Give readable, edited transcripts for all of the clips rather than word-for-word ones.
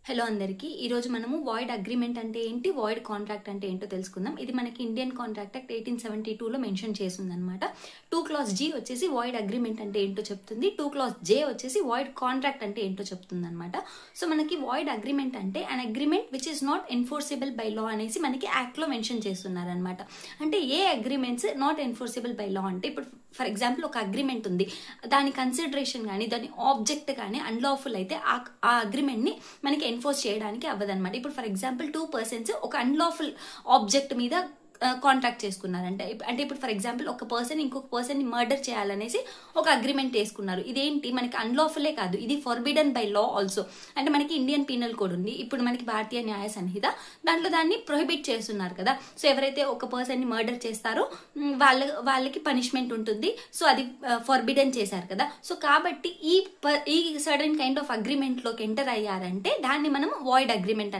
Hello అందరికీ ఈరోజు మనము వాయిడ్ అగ్రిమెంట్ అంటే ఏంటి, వాయిడ్ కాంట్రాక్ట్ అంటే ఏంటో తెలుసుకుందాం. ఇది మనకి ఇండియన్ కాంట్రాక్ట్ యాక్ట్ 1872లో మెన్షన్ చేసిందనమాట. 2 clause G వచ్చేసి వాయిడ్ అగ్రిమెంట్ అంటే ఏంటో చెప్తుంది, 2 clause J వచ్చేసి వాయిడ్ కాంట్రాక్ట్ అంటే ఏంటో చెప్తుంది అనమాట. సో మనకి వాయిడ్ అగ్రిమెంట్ అంటే an agreement which is not enforceable by law అనేసి మనకి యాక్ట్లో మెన్షన్ చేస్తున్నారనమాట. అంటే ఏ agreements not enforceable by law అంటే, ఇప్పుడు ఫర్ ఎగ్జాంపుల్ ఒక అగ్రిమెంట్ ఉంది, దాని కన్సిడరేషన్ కానీ దాని ఆబ్జెక్ట్ కానీ అన్లాఫుల్ అయితే ఆ అగ్రిమెంట్ని మనకి ఎన్ఫోర్స్ చేయడానికి అవ్వదన్నమాట. ఇప్పుడు ఫర్ ఎగ్జాంపుల్ 2 persons ఒక అన్లాఫుల్ ఆబ్జెక్ట్ మీద కాంట్రాక్ట్ చేసుకున్నారంటే, అంటే ఇప్పుడు ఫర్ ఎగ్జాంపుల్ ఒక పర్సన్ ఇంకొక పర్సన్ని మర్డర్ చేయాలనేసి ఒక అగ్రిమెంట్ వేసుకున్నారు. ఇదేంటి మనకి అన్లాఫులే కాదు, ఇది ఫర్బిడన్ బై లా ఆల్సో. అంటే మనకి ఇండియన్ పీనల్ కోడ్ ఉంది, ఇప్పుడు మనకి భారతీయ న్యాయ సంహిత, దాంట్లో దాన్ని ప్రొహిబిట్ చేస్తున్నారు కదా. సో ఎవరైతే ఒక పర్సన్ని మర్డర్ చేస్తారో వాళ్ళకి పనిష్మెంట్ ఉంటుంది. సో అది ఫర్బిడన్ చేశారు కదా. సో కాబట్టి ఈ సర్టన్ కైండ్ ఆఫ్ అగ్రిమెంట్ లోకి ఎంటర్ అయ్యారంటే దాన్ని మనం వాయిడ్ అగ్రిమెంట్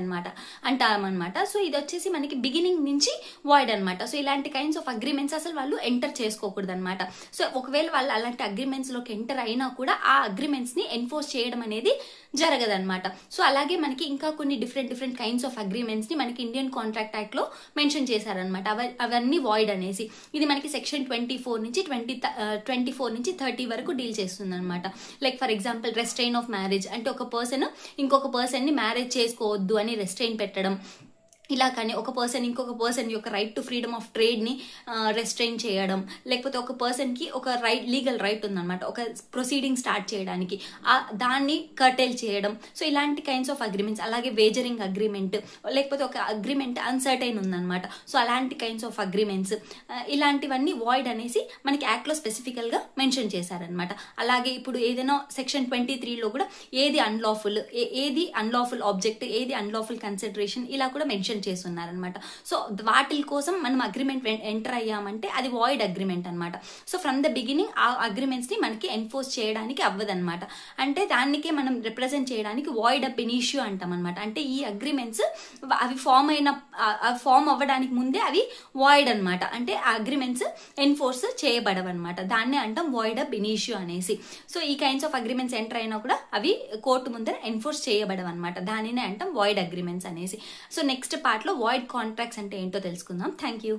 అంటామన్నమాట. సో ఇది వచ్చేసి మనకి బిగినింగ్ నుంచి వాయిడ్ అనమాట. సో ఇలాంటి కైండ్స్ ఆఫ్ అగ్రిమెంట్స్ అసలు వాళ్ళు ఎంటర్ చేసుకోకూడదు అనమాట. సో ఒకవేళ వాళ్ళు అలాంటి అగ్రిమెంట్స్ లోకి ఎంటర్ అయినా కూడా ఆ అగ్రిమెంట్స్ ని ఎన్ఫోర్స్ చేయడం అనేది జరగదన్నమాట. సో అలాగే మనకి ఇంకా కొన్ని డిఫరెంట్ కైండ్స్ ఆఫ్ అగ్రిమెంట్స్ ని మనకి ఇండియన్ కాంట్రాక్ట్ యాక్ట్ లో మెన్షన్ చేశారనమాట. అవన్నీ వాయిడ్ అనేసి ఇది మనకి సెక్షన్ 24 నుంచి 30 వరకు డీల్ చేస్తుంది అనమాట. Like for example restrain of marriage అంటే ఒక పర్సన్ ఇంకొక పర్సన్ ని మ్యారేజ్ చేసుకోవద్దు అని రెస్ట్రెయిన్ పెట్టడం. ఇలా కానీ ఒక పర్సన్ ఇంకొక పర్సన్ యొక్క right to freedom of trade ని రెస్ట్రెయిన్ చేయడం, లేకపోతే ఒక పర్సన్ కి ఒక లీగల్ రైట్ ఉందన్నమాట ఒక ప్రొసీడింగ్ స్టార్ట్ చేయడానికి, దాన్ని కర్టైల్ చేయడం. సో ఇలాంటి కైండ్స్ ఆఫ్ అగ్రిమెంట్స్, అలాగే వేజరింగ్ అగ్రిమెంట్, లేకపోతే ఒక అగ్రిమెంట్ అన్సర్టైన్ ఉందన్నమాట. సో అలాంటి కైండ్స్ ఆఫ్ అగ్రిమెంట్స్ ఇలాంటివన్నీ వాయిడ్ అనేసి మనకి యాక్ట్ లో స్పెసిఫికల్ గా మెన్షన్ చేశారనమాట. అలాగే ఇప్పుడు ఏదైనా సెక్షన్ 23లో కూడా ఏది అన్లాఫుల్ ఆబ్జెక్ట్, ఏది అన్లాఫుల్ కన్సిడరేషన్ ఇలా కూడా మెన్షన్ చేస్తున్నారనమాట. సో వాటి కోసం మనం అగ్రిమెంట్ ఎంటర్ అయ్యామంటే అది వాయిడ్ అగ్రిమెంట్ అనమాట. సో ఫ్రమ్ ద బిగినింగ్ ఆ అగ్రిమెంట్స్ ని మనకి ఎన్ఫోర్స్ చేయడానికి అవ్వదన్నమాట. అంటే దానికే మనం రిప్రజెంట్ చేయడానికి వాయిడ్ అప్ ఇనిషియో అంటాం అనమాట. అంటే ఈ అగ్రిమెంట్స్ అవి ఫామ్ అవ్వడానికి ముందే అవి వాయిడ్ అనమాట. అంటే ఆ అగ్రిమెంట్స్ ఎన్ఫోర్స్ చేయబడవన్నమాట. దాన్నే అంటాం వాయిడ్ అప్ ఇనిషియో అనేసి. సో ఈ కైండ్స్ ఆఫ్ అగ్రిమెంట్స్ ఎంటర్ అయినా కూడా అవి కోర్టు ముందర ఎన్ఫోర్స్ చేయబడవన్నమాట. దానినే అంటాం వాయిడ్ అగ్రిమెంట్స్ అనేసి. సో నెక్స్ట్ పార్ట్ లో వాయిడ్ కాంట్రాక్ట్స్ అంటే ఏంటో తెలుసుకుందాం. Thank you.